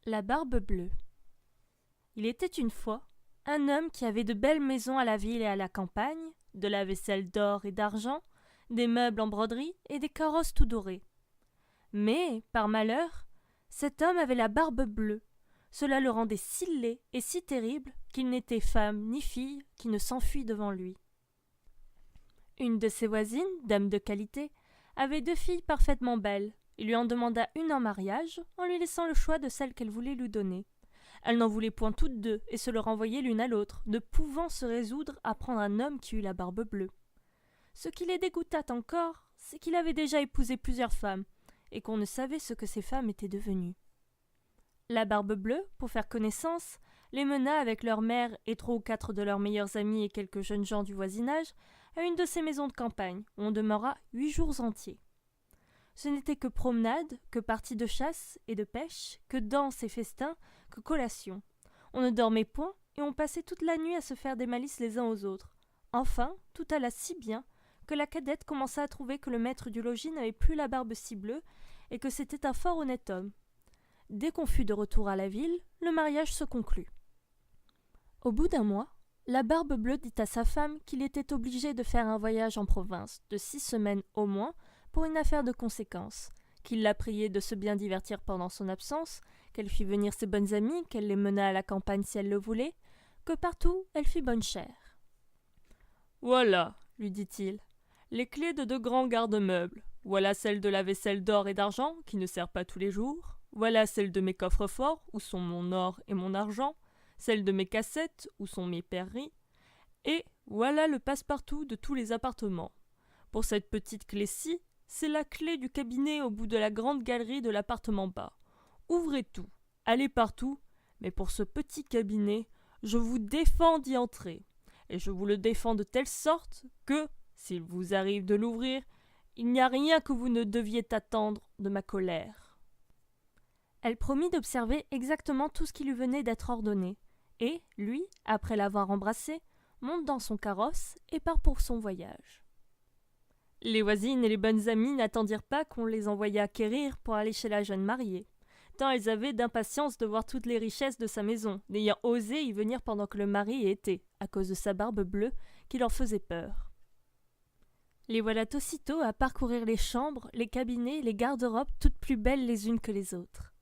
La barbe bleue. Il était une fois un homme qui avait de belles maisons à la ville et à la campagne, de la vaisselle d'or et d'argent, des meubles en broderie et des carrosses tout dorés. Mais, par malheur, cet homme avait la barbe bleue. Cela le rendait si laid et si terrible qu'il n'était femme ni fille qui ne s'enfuit devant lui. Une de ses voisines, dame de qualité, avait 2 filles parfaitement belles. Il lui en demanda une en mariage, en lui laissant le choix de celle qu'elle voulait lui donner. Elle n'en voulait point toutes deux, et se le renvoyait l'une à l'autre, ne pouvant se résoudre à prendre un homme qui eût la barbe bleue. Ce qui les dégoûta encore, c'est qu'il avait déjà épousé plusieurs femmes, et qu'on ne savait ce que ces femmes étaient devenues. La barbe bleue, pour faire connaissance, les mena avec leur mère et 3 ou 4 de leurs meilleurs amis et quelques jeunes gens du voisinage à une de ces maisons de campagne, où on demeura 8 jours entiers. Ce n'était que promenade, que parties de chasse et de pêche, que danses et festins, que collations. On ne dormait point, et on passait toute la nuit à se faire des malices les uns aux autres. Enfin, tout alla si bien que la cadette commença à trouver que le maître du logis n'avait plus la barbe si bleue, et que c'était un fort honnête homme. Dès qu'on fut de retour à la ville, le mariage se conclut. Au bout d'un mois, la barbe bleue dit à sa femme qu'il était obligé de faire un voyage en province de 6 semaines au moins pour une affaire de conséquence, qu'il la priait de se bien divertir pendant son absence, qu'elle fit venir ses bonnes amies, qu'elle les mena à la campagne si elle le voulait, que partout elle fit bonne chère. « Voilà, lui dit-il, les clés de 2 grands garde-meubles. Voilà celle de la vaisselle d'or et d'argent, qui ne sert pas tous les jours. Voilà celle de mes coffres forts, où sont mon or et mon argent. Celle de mes cassettes, où sont mes pierreries. Et voilà le passe-partout de tous les appartements. Pour cette petite clé-ci, c'est la clé du cabinet au bout de la grande galerie de l'appartement bas. Ouvrez tout, allez partout, mais pour ce petit cabinet, je vous défends d'y entrer. Et je vous le défends de telle sorte que, s'il vous arrive de l'ouvrir, il n'y a rien que vous ne deviez attendre de ma colère. » Elle promit d'observer exactement tout ce qui lui venait d'être ordonné, et, lui, après l'avoir embrassée, monte dans son carrosse et part pour son voyage. Les voisines et les bonnes amies n'attendirent pas qu'on les envoyât quérir pour aller chez la jeune mariée, tant elles avaient d'impatience de voir toutes les richesses de sa maison, n'ayant osé y venir pendant que le mari y était, à cause de sa barbe bleue, qui leur faisait peur. Les voilà aussitôt à parcourir les chambres, les cabinets, les garde-robes, toutes plus belles les unes que les autres.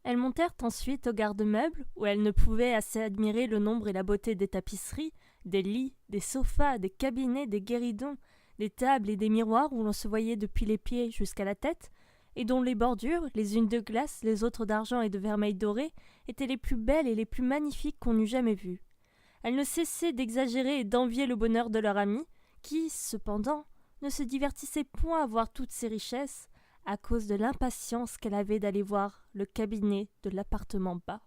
Elles montèrent ensuite au garde-meubles, où elles ne pouvaient assez admirer le nombre et la beauté des tapisseries, des lits, des sofas, des cabinets, des guéridons, des tables et des miroirs où l'on se voyait depuis les pieds jusqu'à la tête, et dont les bordures, les unes de glace, les autres d'argent et de vermeil doré, étaient les plus belles et les plus magnifiques qu'on eût jamais vues. Elles ne cessaient d'exagérer et d'envier le bonheur de leur amie, qui, cependant, ne se divertissait point à voir toutes ces richesses, à cause de l'impatience qu'elle avait d'aller voir le cabinet de l'appartement bas.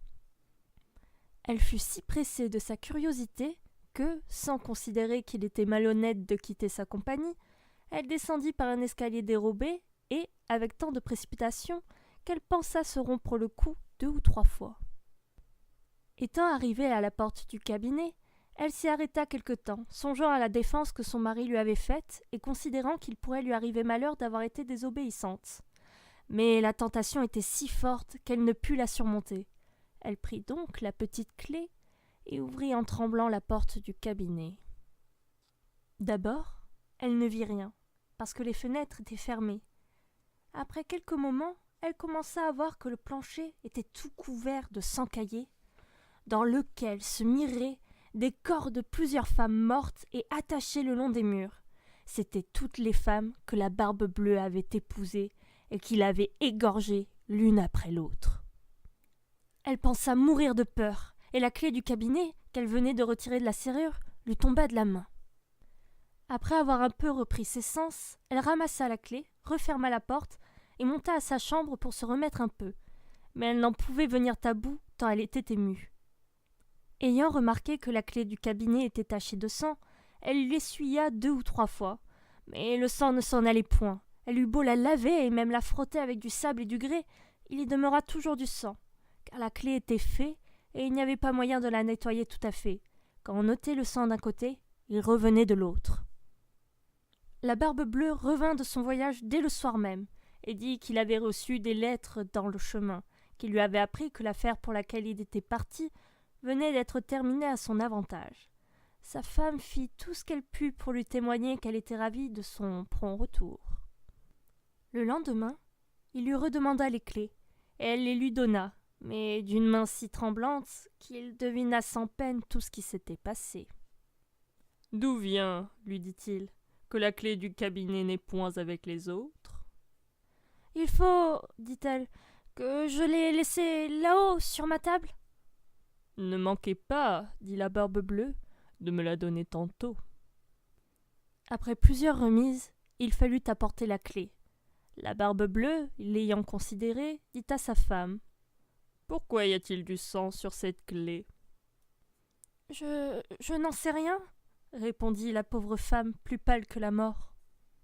Elle fut si pressée de sa curiosité que, sans considérer qu'il était malhonnête de quitter sa compagnie, elle descendit par un escalier dérobé et, avec tant de précipitation, qu'elle pensa se rompre le cou 2 ou 3 fois. Étant arrivée à la porte du cabinet, elle s'y arrêta quelque temps, songeant à la défense que son mari lui avait faite et considérant qu'il pourrait lui arriver malheur d'avoir été désobéissante. Mais la tentation était si forte qu'elle ne put la surmonter. Elle prit donc la petite clé et ouvrit en tremblant la porte du cabinet. D'abord, elle ne vit rien, parce que les fenêtres étaient fermées. Après quelques moments, elle commença à voir que le plancher était tout couvert de sang caillé, dans lequel se miraient des corps de plusieurs femmes mortes et attachées le long des murs. C'étaient toutes les femmes que la barbe bleue avait épousées et qu'il avait égorgées l'une après l'autre. Elle pensa mourir de peur, et la clé du cabinet, qu'elle venait de retirer de la serrure, lui tomba de la main. Après avoir un peu repris ses sens, elle ramassa la clé, referma la porte et monta à sa chambre pour se remettre un peu, mais elle n'en pouvait venir à bout tant elle était émue. Ayant remarqué que la clé du cabinet était tachée de sang, elle l'essuya 2 ou 3 fois, mais le sang ne s'en allait point. Elle eut beau la laver et même la frotter avec du sable et du grès, il y demeura toujours du sang, car la clé était faite et il n'y avait pas moyen de la nettoyer tout à fait. Quand on ôtait le sang d'un côté, il revenait de l'autre. La barbe bleue revint de son voyage dès le soir même, et dit qu'il avait reçu des lettres dans le chemin, qui lui avait appris que l'affaire pour laquelle il était parti venait d'être terminée à son avantage. Sa femme fit tout ce qu'elle put pour lui témoigner qu'elle était ravie de son prompt retour. Le lendemain, il lui redemanda les clés, et elle les lui donna, mais d'une main si tremblante qu'il devina sans peine tout ce qui s'était passé. « D'où vient, lui dit-il, que la clé du cabinet n'est point avec les autres ?»« Il faut, dit-elle, que je l'ai laissée là-haut, sur ma table. »« Ne manquez pas, dit la Barbe-Bleue, de me la donner tantôt. » Après plusieurs remises, il fallut apporter la clé. La Barbe-Bleue, l'ayant considérée, dit à sa femme: « Pourquoi y a-t-il du sang sur cette clé ?»« Je n'en sais rien, » répondit la pauvre femme, plus pâle que la mort.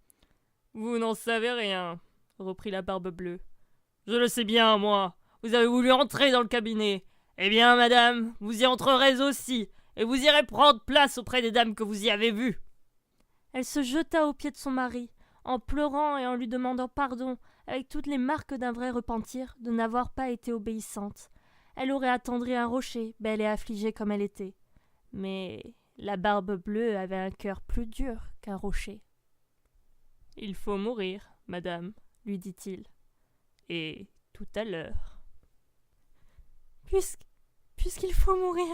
« Vous n'en savez rien, » reprit la Barbe-Bleue. « Je le sais bien, moi. Vous avez voulu entrer dans le cabinet. Eh bien, madame, vous y entrerez aussi, et vous irez prendre place auprès des dames que vous y avez vues. » Elle se jeta aux pieds de son mari, en pleurant et en lui demandant pardon, avec toutes les marques d'un vrai repentir, de n'avoir pas été obéissante. Elle aurait attendri un rocher, belle et affligée comme elle était. Mais la Barbe-Bleue avait un cœur plus dur qu'un rocher. « Il faut mourir, madame, lui dit-il, et tout à l'heure. »« Puisqu'il faut mourir,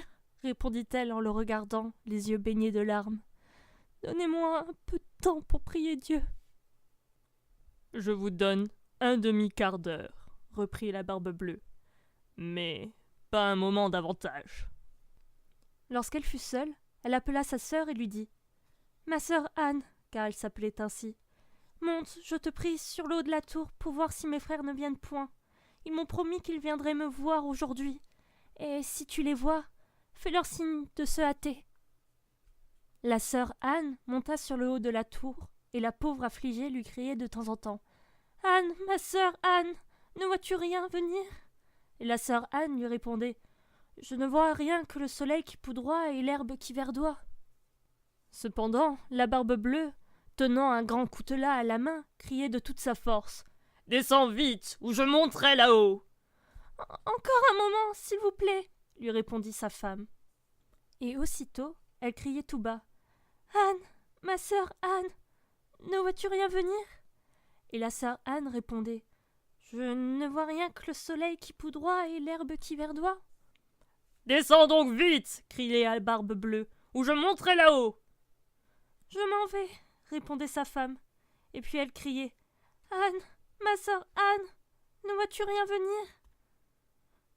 répondit-elle en le regardant, les yeux baignés de larmes. Donnez-moi un peu de temps pour prier Dieu. »« Je vous donne un demi-quart d'heure, reprit la Barbe-Bleue, mais pas un moment davantage. » Lorsqu'elle fut seule, elle appela sa sœur et lui dit: « Ma sœur Anne, car elle s'appelait ainsi, monte, je te prie, sur le haut de la tour pour voir si mes frères ne viennent point. Ils m'ont promis qu'ils viendraient me voir aujourd'hui, et si tu les vois, fais-leur signe de se hâter. » La sœur Anne monta sur le haut de la tour, et la pauvre affligée lui criait de temps en temps: « Anne, ma sœur Anne, ne vois-tu rien venir ?» Et la sœur Anne lui répondait: « Je ne vois rien que le soleil qui poudroie et l'herbe qui verdoie. » Cependant, la Barbe-Bleue, tenant un grand coutelas à la main, criait de toute sa force: « Descends vite, ou je monterai là-haut. »« Encore un moment, s'il vous plaît, » lui répondit sa femme. Et aussitôt, elle criait tout bas: « Anne, ma sœur Anne, ne vois-tu rien venir ?» Et la sœur Anne répondait: « Je ne vois rien que le soleil qui poudroie et l'herbe qui verdoie. »« Descends donc vite, » criait la Barbe-Bleue, « ou je monterai là-haut. »« Je m'en vais, » répondait sa femme. Et puis elle criait: « Anne, ma sœur Anne, ne vois-tu rien venir ?»«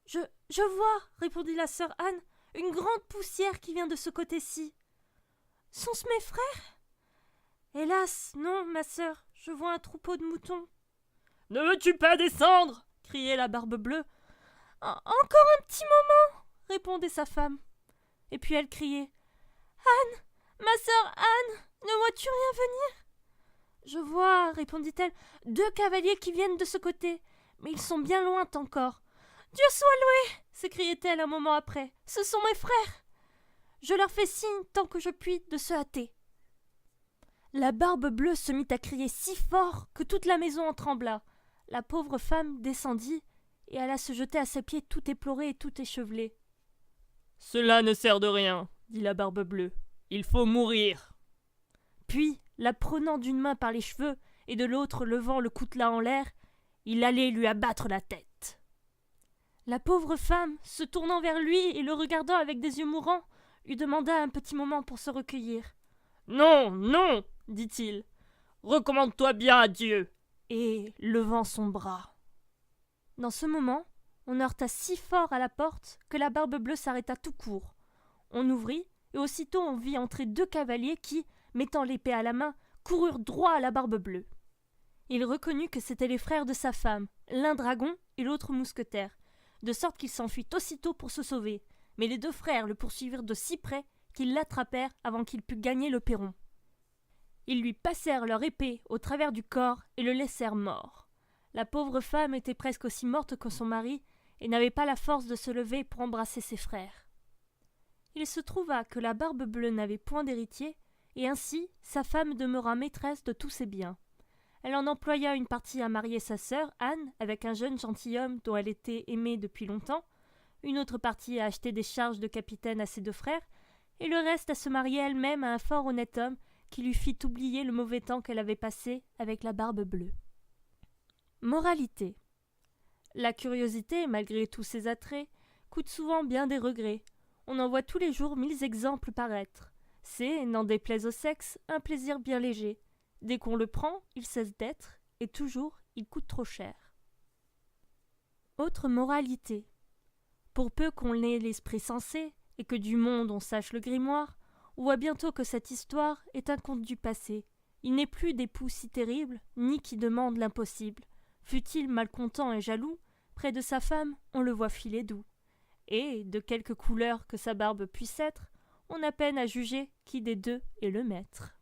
Je vois, » répondit la sœur Anne, « une grande poussière qui vient de ce côté-ci. »« Sont-ce mes frères ?»« Hélas, non, ma sœur, je vois un troupeau de moutons. »« Ne veux-tu pas descendre ?» criait la Barbe-Bleue. « Encore un petit moment, » répondait sa femme. Et puis elle criait: « Anne, ma sœur Anne, ne vois-tu rien venir ?»« Je vois, » répondit-elle, « 2 cavaliers qui viennent de ce côté, mais ils sont bien loin encore. »« Dieu soit loué !» s'écriait-elle un moment après. « Ce sont mes frères. Je leur fais signe, tant que je puis, de se hâter. » La Barbe-Bleue se mit à crier si fort que toute la maison en trembla. La pauvre femme descendit et alla se jeter à ses pieds tout éplorée et tout échevelée. « Cela ne sert de rien, » dit la Barbe-Bleue. « Il faut mourir. » Puis, la prenant d'une main par les cheveux et de l'autre levant le coutelas en l'air, il allait lui abattre la tête. La pauvre femme, se tournant vers lui et le regardant avec des yeux mourants, lui demanda un petit moment pour se recueillir. « Non, non, dit-il, recommande-toi bien à Dieu. » Et levant son bras. Dans ce moment, on heurta si fort à la porte que la Barbe-Bleue s'arrêta tout court. On ouvrit, et aussitôt on vit entrer 2 cavaliers qui, mettant l'épée à la main, coururent droit à la Barbe-Bleue. Il reconnut que c'étaient les frères de sa femme, l'un dragon et l'autre mousquetaire, de sorte qu'il s'enfuit aussitôt pour se sauver, mais les 2 frères le poursuivirent de si près qu'ils l'attrapèrent avant qu'il pût gagner le perron. Ils lui passèrent leur épée au travers du corps et le laissèrent mort. La pauvre femme était presque aussi morte que son mari et n'avait pas la force de se lever pour embrasser ses frères. Il se trouva que la Barbe-Bleue n'avait point d'héritier, et ainsi sa femme demeura maîtresse de tous ses biens. Elle en employa une partie à marier sa sœur, Anne, avec un jeune gentilhomme dont elle était aimée depuis longtemps, une autre partie à acheter des charges de capitaine à ses 2 frères, et le reste à se marier elle-même à un fort honnête homme qui lui fit oublier le mauvais temps qu'elle avait passé avec la barbe bleue. Moralité. La curiosité, malgré tous ses attraits, coûte souvent bien des regrets. On en voit tous les jours 1000 exemples paraître. C'est, n'en déplaise au sexe, un plaisir bien léger. Dès qu'on le prend, il cesse d'être, et toujours, il coûte trop cher. Autre moralité. Pour peu qu'on ait l'esprit sensé, et que du monde on sache le grimoire, on voit bientôt que cette histoire est un conte du passé. Il n'est plus d'époux si terrible, ni qui demande l'impossible. Fût-il malcontent et jaloux, près de sa femme, on le voit filer doux. Et, de quelque couleur que sa barbe puisse être, on a peine à juger qui des deux est le maître.